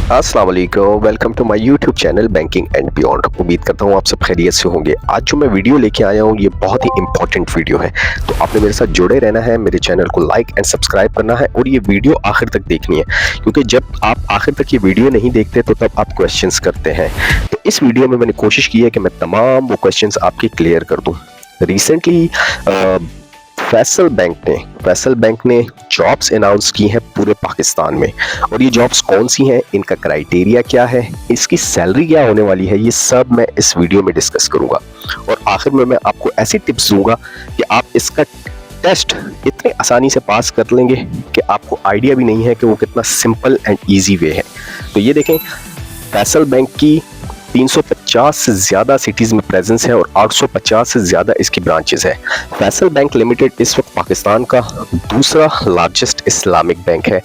अस्सलाम वालेकुम, welcome to my YouTube channel banking and beyond. उम्मीद करता हूँ आप सब खैरियत से होंगे। आज जो मैं वीडियो लेके आया हूँ ये बहुत ही इंपॉर्टेंट वीडियो है, तो आपने मेरे साथ जुड़े रहना है, मेरे चैनल को लाइक एंड सब्सक्राइब करना है और ये वीडियो आखिर तक देखनी है, क्योंकि जब आप आखिर तक ये वीडियो नहीं देखते तो तब आप क्वेश्चंस करते हैं। तो इस वीडियो में मैंने कोशिश की है कि मैं तमाम वो क्वेश्चंस आपकी क्लियर कर दूँ। रिसेंटली फैसल बैंक ने जॉब्स अनाउंस की हैं पूरे पाकिस्तान में, और ये जॉब्स कौन सी हैं, इनका क्राइटेरिया क्या है, इसकी सैलरी क्या होने वाली है, ये सब मैं इस वीडियो में डिस्कस करूंगा। और आखिर में मैं आपको ऐसी टिप्स दूंगा कि आप इसका टेस्ट इतने आसानी से पास कर लेंगे कि आपको आइडिया भी नहीं है कि वो कितना सिंपल एंड ईजी वे है। तो ये देखें, फैसल बैंक की 350 से ज़्यादा सिटीज़ में प्रेजेंस है और 850 से ज़्यादा इसकी ब्रांचेस है। फैसल बैंक लिमिटेड इस वक्त पाकिस्तान का दूसरा लार्जेस्ट इस्लामिक बैंक है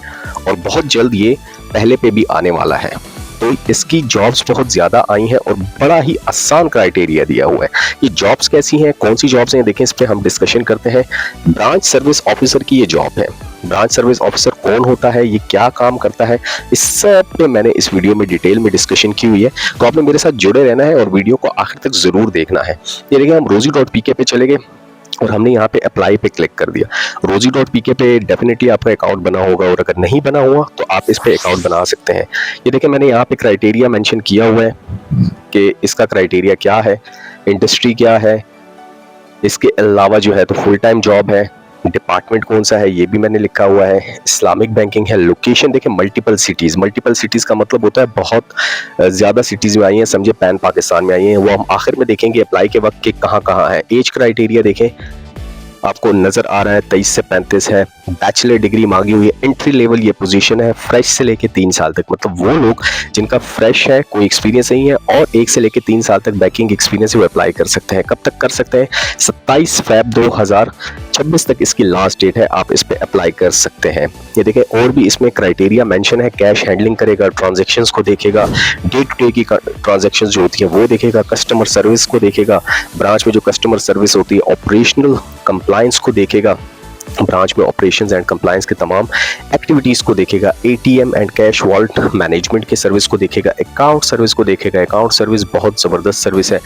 और बहुत जल्द ये पहले पे भी आने वाला है। तो इसकी जॉब्स बहुत ज़्यादा आई हैं और बड़ा ही आसान क्राइटेरिया दिया हुआ है। ये जॉब्स कैसी हैं, कौन सी जॉब्स हैं, देखें, इस पर हम डिस्कशन करते हैं। ब्रांच सर्विस ऑफिसर की ये जॉब है। ब्रांच सर्विस ऑफिसर कौन होता है, ये क्या काम करता है, इस सब पे मैंने इस वीडियो में डिटेल में डिस्कशन की हुई है। तो आपने मेरे साथ जुड़े रहना है और वीडियो को आखिर तक जरूर देखना है। ये देखिए, हम rozi.pk पे चले गए और हमने यहाँ पे अप्लाई पे क्लिक कर दिया। rozi.pk पे डेफिनेटली आपका अकाउंट बना होगा और अगर नहीं बना हुआ तो आप इस पे अकाउंट बना सकते हैं। ये देखिए, मैंने यहाँ पे क्राइटेरिया मेंशन किया हुआ है कि इसका क्राइटेरिया क्या है, इंडस्ट्री क्या है, इसके अलावा जो है तो फुल टाइम जॉब है, डिपार्टमेंट कौन सा है ये भी मैंने लिखा हुआ है, इस्लामिक बैंकिंग है, लोकेशन देखें मल्टीपल सिटीज़ का मतलब होता है बहुत ज़्यादा सिटीज़ में आई हैं, समझे पैन पाकिस्तान में आई हैं। वो हम आखिर में देखेंगे अप्लाई के वक्त कि कहाँ कहाँ है। एज क्राइटेरिया देखें, आपको नजर आ रहा है 23 से 35 है, बैचलर डिग्री मांगी हुई है, एंट्री लेवल ये पोजीशन है, फ्रेश से लेके 3 साल तक, मतलब वो लोग जिनका फ्रेश है, कोई एक्सपीरियंस नहीं है और 1 से लेके 3 साल तक बैंकिंग एक्सपीरियंस वो अप्लाई कर सकते हैं। कब तक कर सकते हैं? 27 फ़रवरी 2026 तक इसकी लास्ट डेट है, आप इस पे अप्लाई कर सकते हैं। ये देखें, और भी इसमें क्राइटेरिया मेंशन है। कैश हैंडलिंग करेगा, ट्रांजेक्शंस को देखेगा, डे टू डे की ट्रांजेक्शन जो होती है वो देखेगा, कस्टमर सर्विस को देखेगा, ब्रांच में जो कस्टमर सर्विस होती है, ऑपरेशनल कंप्लायंस को देखेगा, ब्रांच में ऑपरेशंस एंड कंप्लायंस के तमाम एक्टिविटीज़ को देखेगा, ATM and cash vault management के सर्विस को देखेगा, अकाउंट सर्विस को देखेगा। अकाउंट सर्विस बहुत ज़बरदस्त सर्विस है,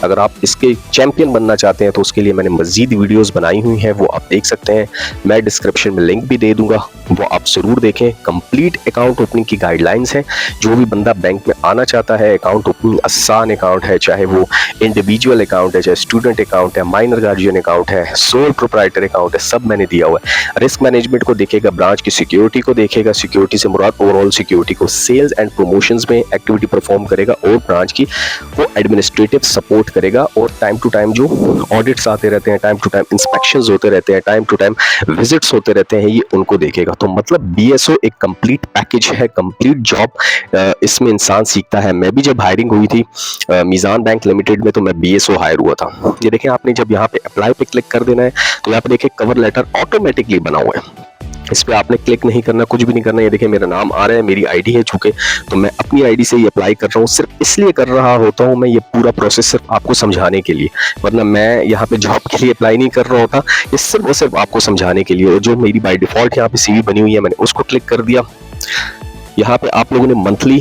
अगर आप इसके चैंपियन बनना चाहते हैं तो उसके लिए मैंने मज़ीद वीडियोस बनाई हुई हैं, वो आप देख सकते हैं। मैं डिस्क्रिप्शन में लिंक भी दे दूंगा, वो आप ज़रूर देखें। कंप्लीट अकाउंट ओपनिंग की गाइडलाइंस हैं। जो भी बंदा बैंक में आना चाहता है, अकाउंट ओपनिंग आसान अकाउंट है, चाहे वो इंडिविजुअल अकाउंट है, चाहे स्टूडेंट अकाउंट है, माइनर गार्जियन अकाउंट है, सोल प्रोप्राइटर अकाउंट है, सब मैंने दिया हुआ है। रिस्क मैनेजमेंट को देखेगा, ब्रांच की सिक्योरिटी को देखेगा, सिक्योरिटी से मुराद ओवरऑल सिक्योरिटी को, सेल्स एंड प्रमोशंस में एक्टिविटी परफॉर्म करेगा और ब्रांच की वो एडमिनिस्ट्रेटिव सपोर्ट करेगा। और टाइम टू टाइम जो ऑडिट्स आते रहते हैं, टाइम टू टाइम इंस्पेक्शंस होते रहते हैं, टाइम टू टाइम विजिट्स होते रहते हैं, ये उनको देखेगा। तो मतलब बीएसओ एक कंप्लीट पैकेज है, कंप्लीट जॉब इसमें इंसान सीखता है। मैं भी जब हायरिंग हुई थी मीज़ान बैंक लिमिटेड में तो मैं बीएसओ हायर हुआ था। ये देखें, आपने जब यहाँ पे अप्लाई पे क्लिक कर देना है तो यहाँ पे देखिए कवर लेटर ऑटोमेटिकली बना हुआ है, इस पे आपने क्लिक नहीं करना, कुछ भी नहीं करना। ये देखिए, मेरा नाम आ रहा है, मेरी आईडी है, चूंकि तो मैं अपनी आईडी से ही अप्लाई कर रहा हूँ। सिर्फ इसलिए कर रहा होता हूँ मैं ये पूरा प्रोसेस सिर्फ आपको समझाने के लिए, वरना मैं यहाँ पे जॉब के लिए अप्लाई नहीं कर रहा होता। ये सिर्फ और सिर्फ आपको समझाने के लिए। और जो मेरी बाय डिफॉल्ट यहाँ पे सीवी बनी हुई है, मैंने उसको क्लिक कर दिया। यहाँ पे आप लोगों ने मंथली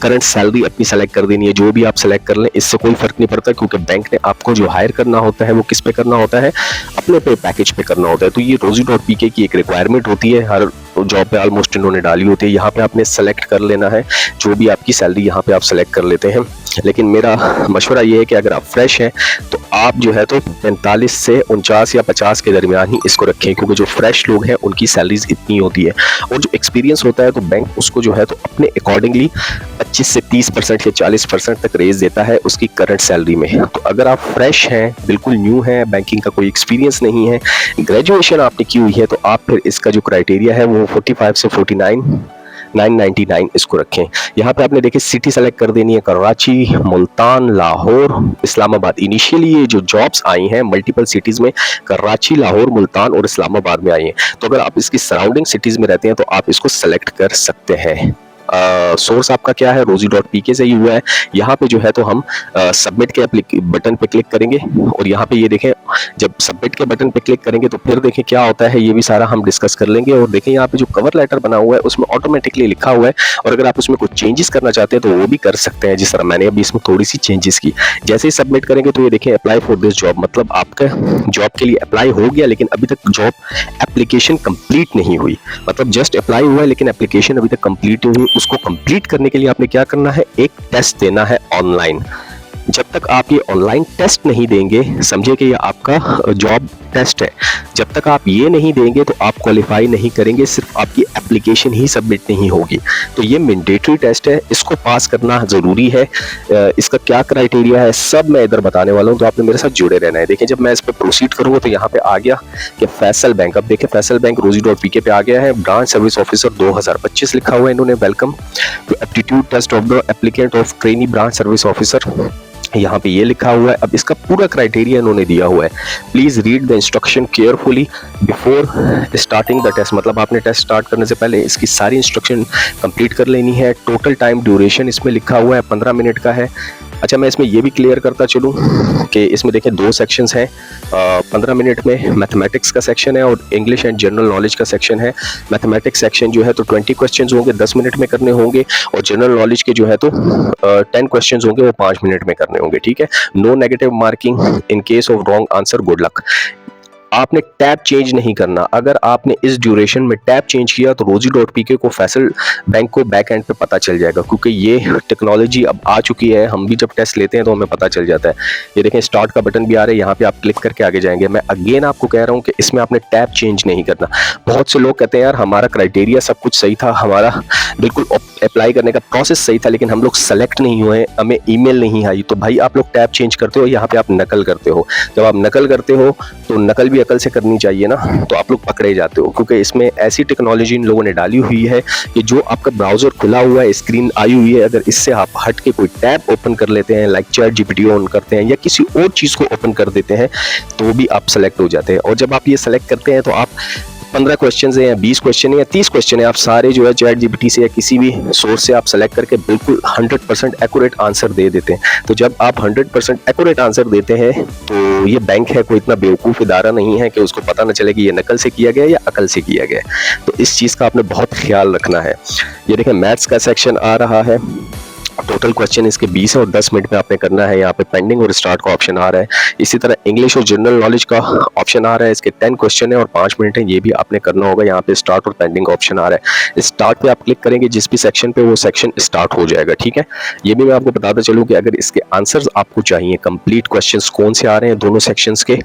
करंट सैलरी अपनी सेलेक्ट कर देनी है, जो भी आप सेलेक्ट कर लें, इससे कोई फर्क नहीं पड़ता, क्योंकि बैंक ने आपको जो हायर करना होता है वो किस पे करना होता है, अपने पे पैकेज पे करना होता है। तो ये rozi.pk की एक रिक्वायरमेंट होती है, हर जॉब पे ऑलमोस्ट इन्होंने डाली होती है। यहाँ पे आपने सेलेक्ट कर लेना है जो भी आपकी सैलरी, यहाँ पे आप सेलेक्ट कर लेते हैं। लेकिन मेरा मशवरा ये है कि अगर आप फ्रेश हैं तो आप जो है तो 45 से 49 या 50 के दरमियान ही इसको रखें, क्योंकि जो फ्रेश लोग हैं उनकी सैलरीज इतनी होती है। और जो एक्सपीरियंस होता है तो बैंक उसको जो है तो अपने अकॉर्डिंगली 25 से 30% या 40% तक रेज देता है उसकी करंट सैलरी में। तो अगर आप फ्रेश हैं, बिल्कुल न्यू हैं, बैंकिंग का कोई एक्सपीरियंस नहीं है, ग्रेजुएशन आपने की हुई है, तो आप फिर इसका जो क्राइटेरिया है वो 45 से 49,999 इसको रखें। यहाँ पे आपने देखिए सिटी सेलेक्ट कर देनी है, कराची, मुल्तान, लाहौर, इस्लामाबाद। इनिशियली ये जो जॉब्स आई हैं मल्टीपल सिटीज़ में कराची, लाहौर, मुल्तान और इस्लामाबाद में आई हैं। तो अगर आप इसकी सराउंडिंग सिटीज़ में रहते हैं तो आप इसको सेलेक्ट कर सकते हैं। सोर्स आपका क्या है, rosie.pk से ही हुआ है। यहाँ पे जो है तो हम सबमिट के बटन पे क्लिक करेंगे और यहाँ पे ये देखें, जब सबमिट के बटन पे क्लिक करेंगे तो फिर देखें क्या होता है, ये भी सारा हम डिस्कस कर लेंगे। और देखें यहाँ पे जो कवर लेटर बना हुआ है उसमें ऑटोमेटिकली लिखा हुआ है, और अगर आप उसमें कुछ चेंजेस करना चाहते हैं तो वो भी कर सकते हैं, जिस तरह मैंने अभी इसमें थोड़ी सी चेंजेस की। जैसे ही सबमिट करेंगे तो ये देखें अप्लाई फॉर दिस जॉब, मतलब आपका जॉब के लिए अप्लाई हो गया लेकिन अभी तक जॉब एप्लीकेशन कंप्लीट नहीं हुई। मतलब जस्ट अप्लाई हुआ है लेकिन एप्लीकेशन अभी तक कंप्लीट नहीं हुई। उसको कंप्लीट करने के लिए आपने क्या करना है, एक टेस्ट देना है ऑनलाइन। जब तक आप ये ऑनलाइन टेस्ट नहीं देंगे, समझे कि ये आपका जॉब टेस्ट है, जब तक आप ये नहीं देंगे तो आप क्वालिफाई नहीं करेंगे, सिर्फ आपकी एप्लीकेशन ही सबमिट नहीं होगी। तो ये मैंडेटरी टेस्ट है, इसको पास करना ज़रूरी है। इसका क्या क्राइटेरिया है सब मैं इधर बताने वाला हूँ, तो आपने मेरे साथ जुड़े रहना है। देखिए जब मैं इस पर प्रोसीड करूँगा तो यहाँ पे आ गया कि फैसल बैंक, अब देखिए फैसल बैंक rosie.pk पे आ गया है। ब्रांच सर्विस ऑफिसर 2025 लिखा हुआ है इन्होंने, welcome to aptitude test of the applicant of trainee branch service officer, यहाँ पे ये लिखा हुआ है। अब इसका पूरा क्राइटेरिया इन्होंने दिया हुआ है, please read the instruction carefully before starting the test, मतलब आपने टेस्ट स्टार्ट करने से पहले इसकी सारी इंस्ट्रक्शन कंप्लीट कर लेनी है। टोटल टाइम ड्यूरेशन इसमें लिखा हुआ है 15 मिनट का है। अच्छा मैं इसमें ये भी क्लियर करता चलूँ कि इसमें देखें 2 सेक्शंस हैं। 15 मिनट में मैथमेटिक्स का सेक्शन है और इंग्लिश एंड जनरल नॉलेज का सेक्शन है। मैथमेटिक्स सेक्शन जो है तो 20 क्वेश्चंस होंगे, 10 मिनट में करने होंगे, और जनरल नॉलेज के जो है तो 10 क्वेश्चंस होंगे, वो 5 मिनट में करने होंगे, ठीक है। No negative marking in case of wrong answer, good luck. आपने टैब चेंज नहीं करना, अगर आपने इस ड्यूरेशन में टैब चेंज किया तो rosie.pk को फैसल बैंक को बैक एंड पे पता चल जाएगा, क्योंकि ये टेक्नोलॉजी अब आ चुकी है। हम भी जब टेस्ट लेते हैं तो हमें पता चल जाता है। ये देखें स्टार्ट का बटन भी आ रहा है, यहाँ पे आप क्लिक करके आगे जाएंगे। मैं अगेन आपको कह रहा हूँ कि इसमें आपने टैब चेंज नहीं करना। बहुत से लोग कहते हैं यार हमारा क्राइटेरिया सब कुछ सही था, हमारा बिल्कुल अप्लाई करने का प्रोसेस सही था, लेकिन हम लोग सेलेक्ट नहीं हुए, हमें ईमेल नहीं आई। तो भाई आप लोग टैब चेंज करते हो, यहाँ पे आप नकल करते हो। जब आप नकल करते हो तो नकल भी अकल से करनी चाहिए ना, तो आप लोग पकड़े जाते हो, क्योंकि इसमें ऐसी टेक्नोलॉजी इन लोगों ने डाली हुई है कि जो आपका ब्राउजर खुला हुआ है, स्क्रीन आई हुई है, अगर इससे आप हट के कोई टैब ओपन कर लेते हैं, लाइक चैट जीपीटी ऑन करते हैं या किसी और चीज़ को ओपन कर देते हैं, तो भी आप सेलेक्ट हो जाते हैं। और जब आप ये सेलेक्ट करते हैं तो आप 15 क्वेश्चन है या 20 क्वेश्चन है या 30 क्वेश्चन है, आप सारे जो है चैट जीपीटी से या किसी भी सोर्स से आप सेलेक्ट करके बिल्कुल 100% एक्यूरेट आंसर दे देते हैं। तो जब आप 100% एक्यूरेट आंसर देते हैं तो ये बैंक है कोई इतना बेवकूफ़ इदारा नहीं है कि उसको पता न चले कि ये नकल से किया गया या अकल से किया गया। तो इस चीज़ का आपने बहुत ख्याल रखना है। ये देखें मैथ्स का सेक्शन आ रहा है, टोटल क्वेश्चन इसके 20 और 10 मिनट में आपने करना है। यहाँ पे पेंडिंग और स्टार्ट का ऑप्शन आ रहा है। इसी तरह इंग्लिश और जनरल नॉलेज का ऑप्शन आ रहा है, इसके 10 क्वेश्चन है और 5 मिनट है, ये भी आपने करना होगा। यहाँ पे स्टार्ट और पेंडिंग का ऑप्शन आ रहा है, स्टार्ट पे आप क्लिक करेंगे जिस भी सेक्शन पे, वो सेक्शन स्टार्ट हो जाएगा, ठीक है। ये भी मैं आपको बताता चलूँ कि अगर इसके आंसर्स आपको चाहिए, कंप्लीट क्वेश्चन कौन से आ रहे हैं दोनों सेक्शंस के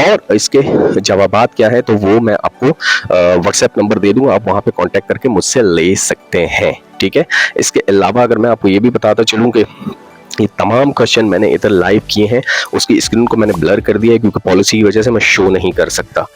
और इसके जवाबात क्या है, तो वो मैं आपको व्हाट्सएप नंबर दे दूँगा, आप वहाँ पे कॉन्टैक्ट करके मुझसे ले सकते हैं, ठीक है। इसके अलावा अगर मैं आपको ये भी बताता चलूँ कि ये तमाम क्वेश्चन मैंने इधर लाइव किए हैं, उसकी स्क्रीन को मैंने ब्लर कर दिया है क्योंकि पॉलिसी की वजह से मैं शो नहीं कर सकता।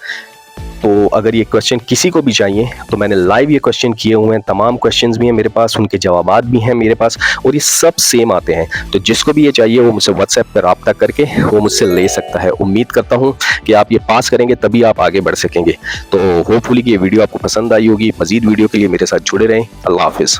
तो अगर ये क्वेश्चन किसी को भी चाहिए तो मैंने लाइव ये क्वेश्चन किए हुए हैं, तमाम क्वेश्चंस भी हैं मेरे पास, उनके जवाबात भी हैं मेरे पास, और ये सब सेम आते हैं। तो जिसको भी ये चाहिए वो मुझसे व्हाट्सएप पर रब्ता करके वो मुझसे ले सकता है। उम्मीद करता हूँ कि आप ये पास करेंगे तभी आप आगे बढ़ सकेंगे। तो होपफुली कि ये वीडियो आपको पसंद आई होगी। मजीद वीडियो के लिए मेरे साथ जुड़े रहें। अल्लाह हाफिज़।